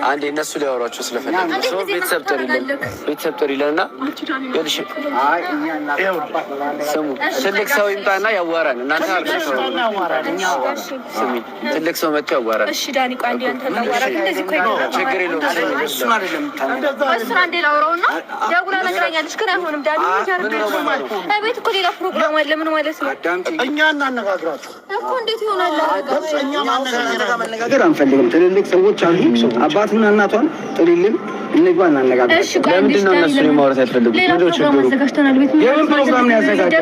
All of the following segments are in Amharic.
አንዴ እነሱ ሊያወሯቸው ስለፈለጉ ሰው ቤተሰብ ጥሪልንና ስሙ ትልቅ ሰው ይምጣና ያዋራን። እናንተ ስሚ ትልቅ ሰው መጥቶ ያዋራን። ችግር የለውም። እኛ እናነጋግራቸው እኮ እንዴት ይሆናል? እኛ ማነጋገር አንፈልግም። ትልልቅ ሰዎች አሉ። አባትና እናቷን ጥሪልን እንግባ እናነጋገር። ለምንድን ነው እነሱ ማውራት ያልፈልጉት? ሌላ ፕሮግራም አዘጋጅተናል። ቤት የምን ፕሮግራም ነው ያዘጋጀው?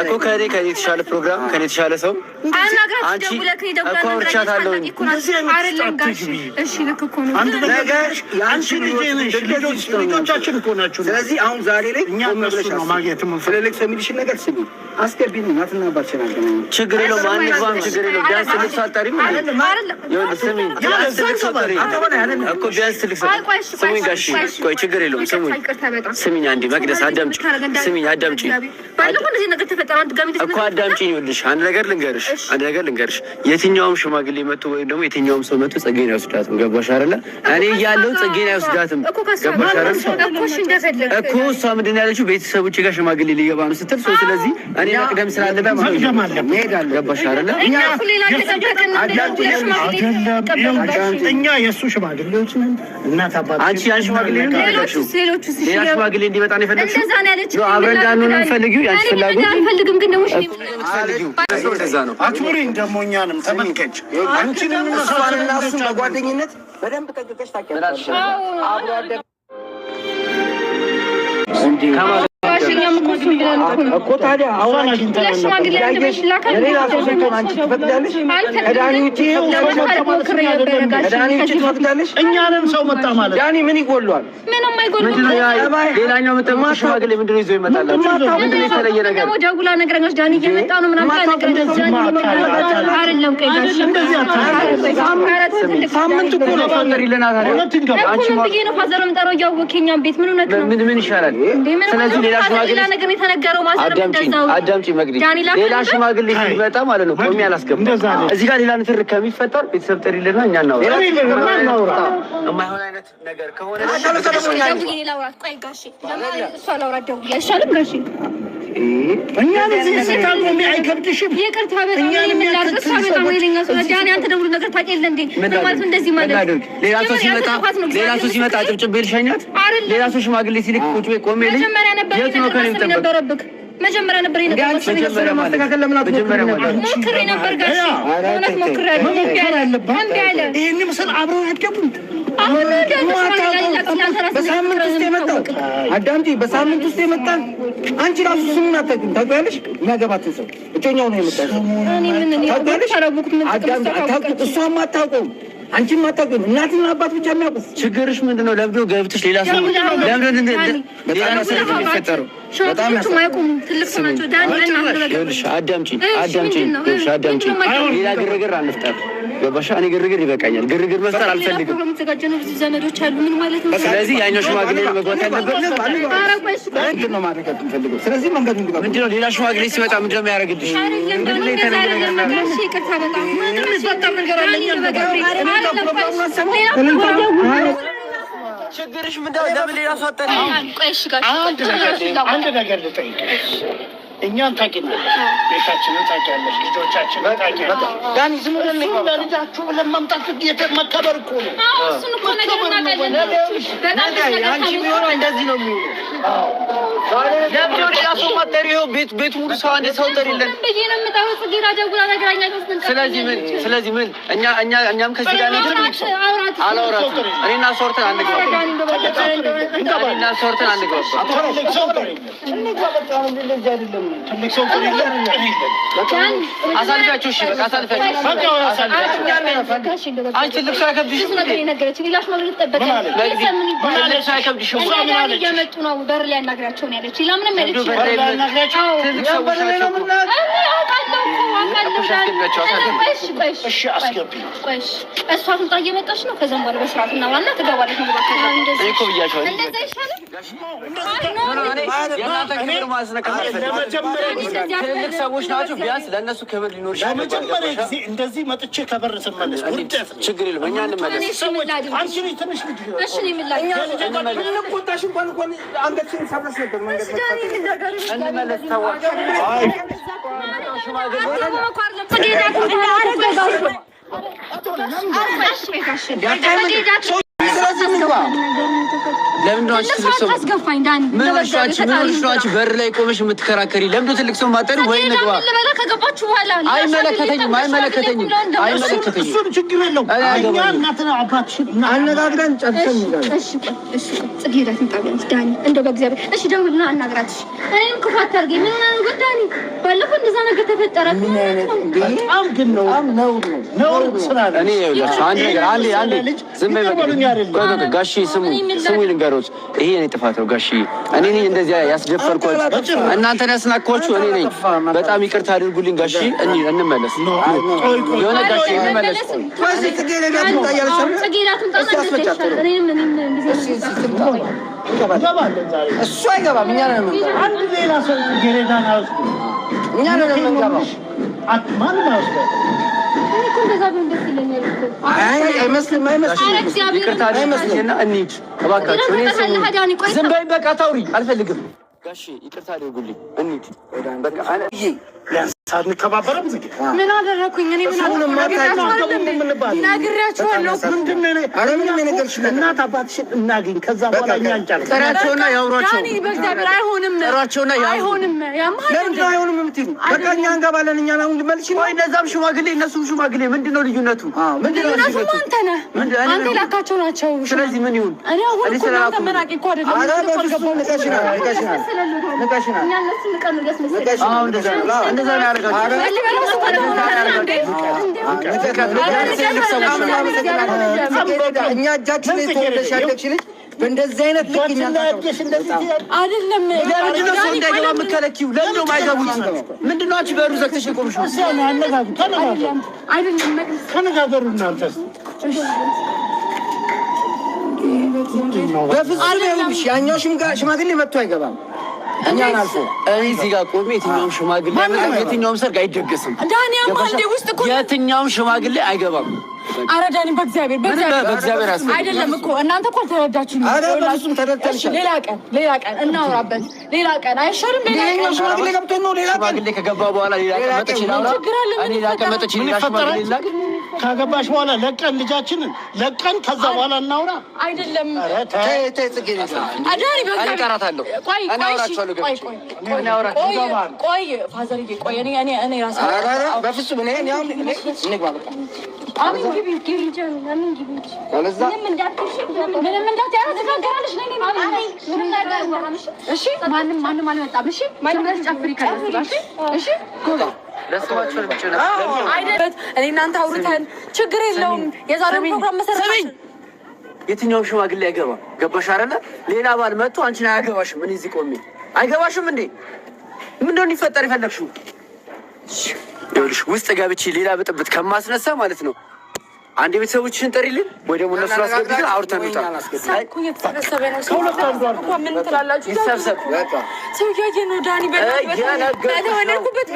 እኮ ከኔ የተሻለ ፕሮግራም ከኔ የተሻለ ሰው አንቺ እኮ አውርቻታለሁ። ልጆቻችን እኮ ናችሁ። ስለዚህ አሁን ዛሬ ላይ እኛ እነሱ ነው ማግኘት ስለልክ ሰው የሚልሽን ነገር ስሚ፣ አስገቢኝ። እናትና አባትሽን አገናኝ። ችግር የለውም። አንግባም፣ ችግር የለውም። ቢያንስ ትልቅ ሰው አጣሪም ስሚ፣ ቢያንስ ትልቅ ሰው አጣሪ እኮ ቢያንስ ትልቅ ሰው ስሚኝ። ጋሽ ቆይ ችግር የለውም። ስሚኝ አንዴ መቅደስ አዳምጪ። ስሚኝ አዳምጪ እኮ አዳምጪኝ። ይኸውልሽ አንድ ነገር ልንገርሽ፣ የትኛውም ሽማግሌ መጥቶ ወይም ደግሞ የትኛውም ሰው መጥቶ ጽጌን አይወስዳትም። ገባሽ አይደለ? እኔ እያለሁ ጽጌን አይወስዳትም። ገባሽ አይደለ? እኮ እሷ ምንድን ነው ያለችው? ቤተሰቦቼ ጋር ሽማግሌ ሊገባ ነው ስትል ሰው ስለዚህ እኔ መቅደም ስላለበት መሄድ አለ። ገባሽ አይደለ? እኛ የእሱ ሽማግሌዎች ነን። እናት አባት አንቺ ያን ሽማግሌ ነው ያለችው። ሌላ ሽማግሌ እንዲመጣ ነው የፈለግሽው? አብረን እንዳንሆን ነው የምትፈልጊው? ያንቺ ፍላጎት አልፈልግም፣ ግን ደግሞ እንደዛ ነው። አክብሬኝ ደግሞ እኛንም ተመልከች። አንቺንም እሷንና እሱን በጓደኝነት በደንብ ጠቅቀሽ ታውቂያለሽ። አብሮ አደግ እኮ ታዲያ አሁን እኛንም ሰው መጣ ማለት ዳኒ ምን ይጎሏል? ምንም አይጎልም። ሌላኛው መጠማ ሽማግሌ ምንድን ነው ይዞ ይመጣል? ምንድን ነው የተለየ ነገር? ደውላ ነገረኛች ዳኒ እየመጣ ነው ምናምን አይደለም። ሳምንት እኮ ነው ፈጠሪልናል። አንቺ ነው ፋዘር የምጠራው እያወቅኸኛም ቤት ምን እውነት ነው? ምን ይሻላል? ስለዚህ ሌላ ሽማግሌ ነገር የተነገረው ማሰር እንደዛው አዳምጪ መግዲ ሌላ ሽማግሌ ሲመጣ ማለት ነው ቆሜ አላስገባም። እዚህ ጋር ሌላ ንትርክ ከሚፈጠር ቤተሰብ ጥሪልና እኛ እናውራ። የማይሆን አይነት ነገር ከሆነ እኛ እዚህ ሲታሉ አይከብድሽም? ይቅርታ በጣም የምላርስ በጣም ወይለኛ ሰው ዳኒ አንተ ደውሉ ነገር ታውቂያለሽ እንዴ? ምን ማለት እንደዚህ ማለት ሌላ ሰው ሲመጣ ጭብጭብ ልሸኛት ሌላ ሰው ሽማግሌ ሲልክ ቁጭ ቤት ቆሜ ልጅ የት ነው ከኔ ተነበረብክ? መጀመሪያ ነበር መጀመሪያ ማስተካከል ለምን አትሞክሪ ነበር ጋሽ እውነት ሞክራለሁ። ይሄን ምስል አብረው ያድገቡም በሳምንት ውስጥ የመጣው አዳምጪ፣ በሳምንት ውስጥ የመጣን አንቺ ራሱ ስሙን አታውቂም። ታውቂያለሽ? የሚያገባትን ሰው እጮኛው ነው የመጣው። ታውቂያለሽ? እሷም አታውቀውም፣ አንቺም አታውቂም። እናትና አባት ብቻ የሚያውቁት። ችግርሽ ምንድን ነው? ለምንድን ነው ገብተሽ ሌላ ሰው ለምንድን ነው የሚፈጠረው? በጣም አዳምጪ። ሌላ ግርግር አንፍጠር። ገባሽ? እኔ ግርግር ይበቃኛል። ግርግር መፍጠር አልፈልግም። ዘመዶች አሉ ምን ማለት ነው? ስለዚህ ያኛው ሽማግሌ ነው መግባት ያለበት። ምንድን ነው ማድረግ የምትፈልገው? ስለዚህ መንገዱ እንዲገባ ምንድን ነው? ሌላ ሽማግሌ ሲመጣ ምንድን ነው የሚያደርግልሽ? ችግርሽ ምንድን ነው? ለምን ሌላ ሰው አጠሪ? አንድ ነገር ልጠይቅሽ። እኛን ታውቂናለሽ፣ ቤታችንን ታውቂያለሽ፣ ልጆቻችንን ታውቂያለሽ። ዳኒ ዝም ብለን ለልጃችሁ ብለን መምጣት መከበር እኮ ነው። እሱን እኮ ነገር እናውቃለን። አንቺ ቢሆን እንደዚህ ነው የሚሆነው። ለምን ሌላ ሰው ማጠሪው? ቤት ሙሉ ሰው አንድ ሰው ጠሪልን። ስለዚህ ምን እኛም ከዚህ ጋር ነገር አላወራትም። እኔና ሶርተን አንግባባ። ትልቅ ሰው አሳልፊያችሁ። እሺ በቃ አሳልፊያችሁ። አንቺ ትልቅ ሰው አይከብድሽም? ነገር ነገረች ሌላሽ ማለት ተጠበቀ። እየመጡ ነው በር ላይ አናግራቸው ነው ያለች። ሌላ ምንም ያለች በር ላይ አናግራቸው እሺ አስገቢ። እሷ ትምጣ እየመጣች ነው። ከዛም በኋላ በስርዓት እና ዋና ትገባለች። ነው ትልቅ ሰዎች ናቸው። ቢያንስ ለእነሱ ክብር ሊኖር ይችላል። ለመጀመሪያ ጊዜ እንደዚህ መጥቼ ከበር ስመለስ ውርደት ነው። ችግር የለም እኛ እንመለስ። አንቺ ትንሽ ልጅ እሺ ነው የሚላኝ ቆጣሽ እንኳን አንገትሽን ሰብረሽ ነበር መንገድ እንመለስ። ተዋች ለምንድን አንቺ ትልቅ ሰው ታስገፋኝ? ዳኒ ምን ሆነሽ በር ላይ ቆመሽ የምትከራከሪ? ለምንድን ትልቅ ሰው ማጠሪ ወይ ንግባ? ከገባችሁ በኋላ አይመለከተኝም። እሱን ችግር የለውም። እኛ እናትና አባትሽን አነጋግረን ጨርሰን ጽጌረዳ ትምጣለች። ዳኒ እንደው በእግዚአብሔር እሺ ደውልና አናግራትሽ። እኔም ክፉ አታርገኝ። ምን ሆነ ነው ዳኒ? ባለፈው እንደዛ ነገር ተፈጠረ። በጣም ግን ነው ስራ እኔ ይኸውላችሁ አንድ ነገር አንዴ ዝም በይ ጋሺ ስሙኝ ልንገሮት። ይሄ የኔ ጥፋት ነው ጋሺ። እኔ ነኝ እንደዚህ ያስደፈርኳችሁ፣ እናንተን ያስናኳችሁ እኔ ነኝ። በጣም ይቅርታ አድርጉልኝ ጋሺ። እንመለስ የሆነ ጋሺ እንመለስ። እሱ አይገባም። እኛ ነን የምንገባው። አንድ ሌላ ሰው ጌሬዳን አይወስዱ። እኛ ነን የምንገባው። ማንም አይወስደው። አይመስልም። ይቅርታ አድርጉልኝና እንሂድ እባካችሁ። ዝም በይ በቃ ታውሪ አልፈልግም ጋሺ። ይቅርታ አድርጉልኝ እንሂድ በቃ። አንከባበረም ዝግ ምን አደረኩኝ? እኔ ምን ነግሬያቸዋለሁ። እናት አባትሽን እናግኝ። ከዛ በኋላ እኛ እንጨርስ። ጥራቸውና ያውሯቸው። በእግዚአብሔር አይሆንም። ጥራቸውና አይሆንም። ለምንድን አይሆንም የምትይው? በቃ እኛ እንገባለን። እኛ አሁን ልመልሽ ነው። እነዛም ሽማግሌ እነሱም ሽማግሌ። ምንድን ነው ልዩነቱ? አንተ ነህ። አንተ ላካቸው ናቸው። ስለዚህ ምን ይሁን? እኔ አሁን እኮ ተመራቂ እኮ አይደለም። እንደዛ ነው ያደረጋችሁ። እኛ እጃችን የተወለደሽ ያለች ልጅ በእንደዚህ አይነት ልክ አይደለም። ለምንድን ነው ሰው እንዳይገባ የምትከለኪው? ለምንድን ነው የማይገቡት? ምንድን ነው አንቺ በሩ ዘግተሽ የቆምሽው? ተነጋገሩ እናንተ። በፍጹም ይኸውልሽ፣ ያኛው ሽማግሌ መጥቶ አይገባም። እኛን አልፎ እኔ እዚህ ጋር ቆሜ የትኛውም ሽማግሌ የትኛውም ሰርግ አይደገስም። ዳንያም አንዴ ውስጥ እኮ የትኛውም ሽማግሌ አይገባም። ኧረ ዳኒ በእግዚአብሔር አይደለም እኮ እናንተ እኮ አልተረዳችሁም። በፍጹም ተረድተንሻል። ሌላ ቀን እናውራበት። ሌላ ቀን አይሻልም? ሌላ ሽማግሌ ገብቶ ነው። ሌላ ቀን ሽማግሌ ከገባ በኋላ ሌላ ቀን መጥቼ እናውራ። እኔ ሌላ ቀን መጥቼ ካገባሽ በኋላ ለቀን ልጃችንን ለቀን ከዛ በኋላ እናውራ። አይደለም እጠራታለሁ። ቆይ ፋዘርዬ ቆይ እኔ ራሴ በፍጹም ማንም አልመጣም። እሺ እኔ እናንተ አውርተን ችግር የለውም። የዛሬው ፕሮግራም መሰረት የትኛውም ሽማግሌ አይገባም። ገባሽ አይደለ? ሌላ ባል መጥቶ አንቺን አያገባሽም። እኔ እዚህ ቆሜ አይገባሽም እንዴ? ምንድነው ሊፈጠር የፈለግሽው? ይኸውልሽ ውስጥ ገብቼ ሌላ ብጥብጥ ከማስነሳ ማለት ነው አንድ ቤተሰቦችሽን ጠሪልን ወይ ደግሞ እነሱ አስገብተን አውርተን እንውጣ። ሳኩ የተሰበሰበ ነው። ምን ትላላችሁ? ይሰብሰብ ሰው እያየ ነው። ዳኒ በተወለድኩበት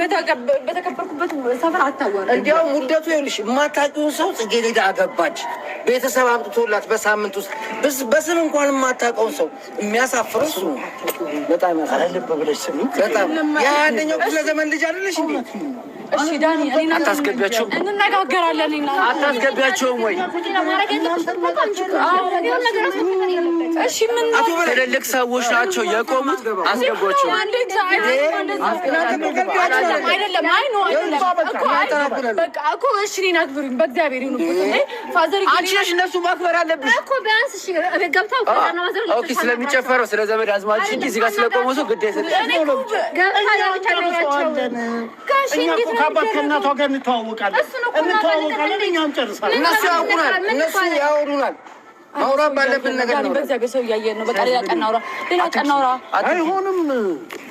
በተከበርኩበት ሰፈር አታዋራ። እንዲያውም ውርደቱ ይኸውልሽ የማታውቂውን ሰው ጽጌረዳ አገባች። ቤተሰብ አምጥቶላት በሳምንት ውስጥ በስም እንኳን የማታውቀውን ሰው የሚያሳፍረው እሱ ነው። በጣም ልብ ብለሽ ስሚ። በጣም የአንደኛው ክፍለ ዘመን ልጅ አይደለሽ እንዴ? እሺ ዳኒ አታስገቢያቸውም? እንነጋገራለን። አታስገቢያቸውም ወይ? እሺ ምን ትልልቅ ሰዎች ናቸው የቆሙት። አስገቧቸው። አይደለም አይ ነው በቃ እኮ እሺ እኔን አክብሩኝ። በእግዚአብሔር ይሁንበት እንዴ ፋዘር አንቺ ነሽ እነሱ ማክበር አለብሽ እኮ ቢያንስ እሺ ገብታው ከዛና ማዘር ኦኬ ስለሚጨፈረው ስለ ዘመድ አዝማች እንጂ እዚህ ጋር ስለቆመው ሰው ግድ አይሰጥም። ከአባት ከእናቷ ጋር እንተዋወቃለን። እኛም ጨርሳለን። እነሱ ያውሩናል። አውራ ባለብን ነገር ነው። በእግዚአብሔር ሰው እያየን ነው። በቃ ሌላ ቀን እናውራ፣ ሌላ ቀን እናውራ። አይሆንም፣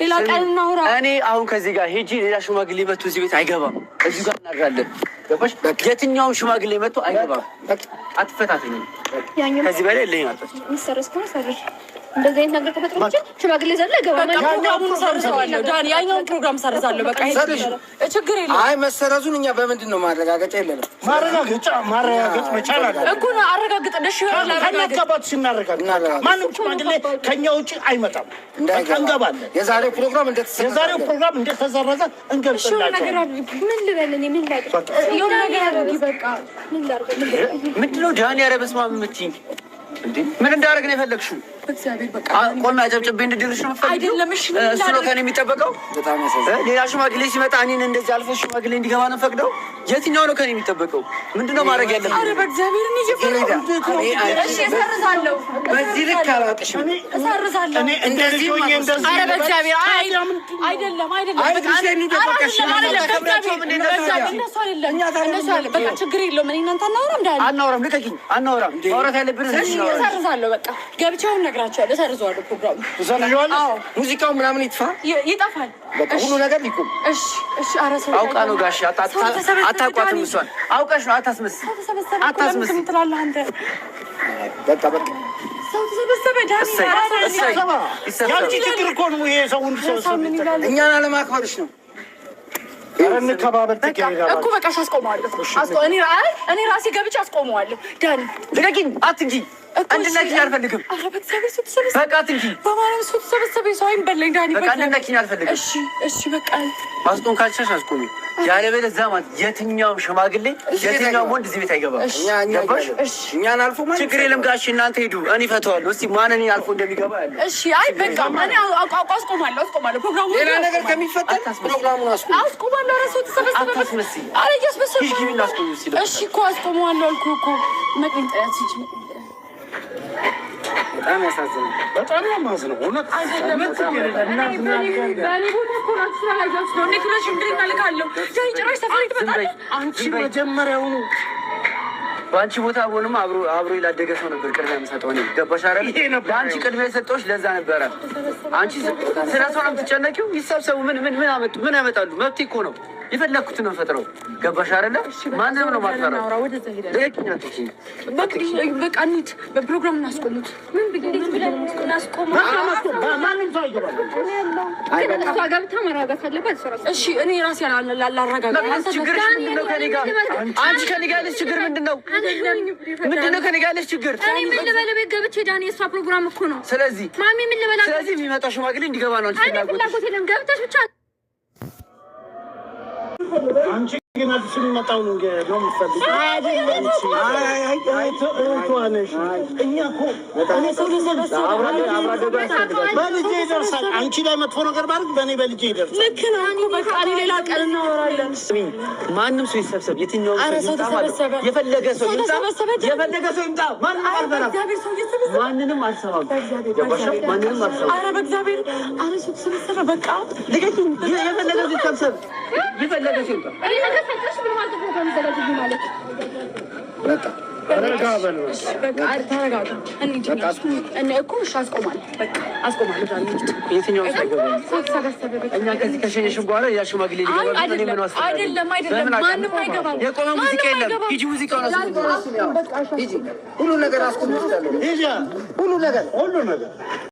ሌላ ቀን እናውራ። እኔ አሁን ከዚህ ጋር ሂጂ፣ ሌላ ሽማግሌ መጥቶ እዚህ ቤት አይገባም። እዚህ ጋር እናድራለን። ገባሽ? የትኛውም ሽማግሌ መጥቶ አይገባም። አትፈታተኝም። ከዚህ በላይ ለኝ አጥፍ ሚሰረስ ከሆነ ሰርሽ እንደዚህ አይነት ነገር ተፈጥሮች ሽማግሌ ዘለ ገባ ማለት ፕሮግራሙን ሰርዛለሁ። ዳኒ ያኛውን ፕሮግራም ሰርዛለሁ። በቃ ችግር የለም። አይ መሰረዙን እኛ በምንድን ነው ማረጋገጫ የለንም። ማረጋገጥ መቻል አለ እኮ ነው። አረጋግጥ ደሽ ከነቀባት ሲናረጋግጥ ማንም ሽማግሌ ከኛ ውጪ አይመጣም። እንገባለን። የዛሬው ፕሮግራም እንደተሰረዘ እንገልጽላቸዋለን። ምን ልበል እኔ ምን ላድርግ? የሆነ ነገር አድርጊ። በቃ ምን ላድርግ? ምንድን ነው ዳኒ? ኧረ በስመ አብ የምትይኝ ምን እንዳደረግ ነው የፈለግሽው? እግዚአብሔር በቃ ቆሜ አጨብጭቤ እንድድርሽ ነው የምትፈልጊው? አይደለም። እሺ እሱ ነው ከእኔ የሚጠበቀው? ሌላ ሽማግሌ ሲመጣ እኔን እንደዚህ አልፎ ሽማግሌ እንዲገባ ነው ፈቅደው? የትኛው ነው ከእኔ የሚጠበቀው? ምንድን ነው ማድረግ ያለብኝ? ኧረ በእግዚአብሔር እኔ እሺ እሰርዛለሁ። በዚህ ልክ አላውቅሽም። እሰርዛለሁ። እኔ እንደዚህ ሆኜ እንደዚህ ኧረ በእግዚአብሔር አይደለም። በቃ ችግር የለውም። እኔ እናንተ አናወራም። እንዳለ አናወራም። ልቀቂኝ። አናወራም። ማውራት ያለብን እሰርዛለሁ። በቃ ገብቻውን እነግራቸዋለሁ። እሰርዘዋለሁ። ፕሮግራሙ ሙዚቃው ምናምን ይጠፋል። በቃ ሁሉ ነገር ይቁም። እሺ እሺ። ኧረ ሰው አውቃ ነው ጋሽ አታቋትም። እሷን አውቀሽ ነው። አታስመስል። ምን ትላለህ አንተ? በቃ ሰው ተሰበሰበ። ያንቺ ችግር እኮ ነው ይሄ ሰው እንዲሰበሰብ። እኛን አለማክበርሽ ነው። እንከባበር እኮ በቃ አስቆመዋለሁ። እኔ ራሴ ገብቼ አስቆመዋለሁ። ዳኒ ልቀቂኝ። አትንኪ። እንድነኪኝ አልፈልግም። ኧረ በእግዚአብሔር ሰው ተሰበሰበ። በቃ አትንኪ። በማርያም ሰው ተሰበሰበ። ሰው አይበላኝ ዳኒ። በቃ እንድነኪኝ አልፈልግም። እሺ እሺ። በቃ ማስቆም ካልቻልሽ አስቆሚ። ያለበለዚያ ማለት የትኛውም ሽማግሌ የትኛውም ወንድ እዚህ ቤት አይገባም። እኛን አልፎ ማለት ችግር የለም ጋሽ እናንተ ሂዱ፣ እኔ እፈተዋለሁ። እስኪ ማን እኔ አልፎ እንደሚገባ ያለ። እሺ። አይ በቃ እኔ አስቆማለሁ። ፕሮግራሙ ሌላ ነገር ከሚፈጠር ፕሮግራሙን አስቆማለሁ። ኧረ ሰው ተሰበሰበ። አታስመስይ። ኧረ እያስመሰልኩ ሂጂ ግቢና አስቆሚ። እሺ እኮ አስቆመዋለሁ አልኩህ እኮ። መቅንጠያት ሲች በጣም ያሳዝናል። በጣም ያማዝነው እውነት አንቺ መጀመሪያውኑ በአንቺ ቦታ ሆንም አብሮ ላደገ ሰው ነበር ቅድሚያ የምሰጠው እኔ። ገባሽ አይደል? ለአንቺ ቅድሚያ የሰጠሁሽ ለዛ ነበረ። አንቺ ስለ ሰው ነው የምትጨነቂው። ይሰብሰቡ። ምን ያመጣሉ? መብቴ እኮ ነው። የፈለኩትን ነው ፈጥረው። ገባሽ አይደለ? ማንንም ነው ማጥፋራ። በቃ እንሂድ። በፕሮግራም እናስቆሙት። ምን ብለን እናስቆሙት? ማንም ሰው አይገባም። እሷ ገብታ መረጋጋት አለባት። እሺ እኔ ራሴ ላረጋጋ። ችግር ምንድን ነው ከእኔ ጋር? አንቺ ከእኔ ጋር ያለሽ ችግር ምንድን ነው? ምንድን ነው ከእኔ ጋር ያለሽ ችግር? እኔ ምን ልበል? ቤት ገብቼ ዳኒ የእሷ ፕሮግራም እኮ ነው። ስለዚህ ማሚ ምን ልበላ? ስለዚህ የሚመጣው ሽማግሌ እንዲገባ ነው። አንቺ ፍላጎት የለም። ገብተሽ ብቻ አንቺ ግን አዲስ የሚመጣው ነው የምትፈልጊው። እኛ እኮ በልጄ ይደርሳል። አንቺ ላይ መጥፎ ነገር ባደርግ በእኔ በልጄ ይደርሳል። ልክ ነው። በቃ ሌላ ቀን እናወራለን። ማንም ሰው ይሰብሰብ። የትኛውም ሰው ተሰበሰበ። የፈለገ ሰው ይምጣ። ማንም አልፈራም። ማንንም አልሰማም። ማንንም አልሰማም። ኧረ በእግዚአብሔር ኧረ ሰው ተሰበሰበ። በቃ ልቀቂኝ። የፈለገ ሰው ይሰብሰብ። የፈለገ ሰው ይምጣ። ረጋ በል በቃ ተረጋጋ። እኮ እሺ አስቆማለሁ። በቃ አስቆማለሁ። የትኛው እኛ ከዚህ ከሸኘሽን በኋላ ያ ሽማግሌ ሊገባ አይደለም። ማንም አይገባም። የቆመ ሙዚቃ የለም። ሂጂ ሙዚቃውን ሁሉ ነገር አስቆም። ሁሉ ነገር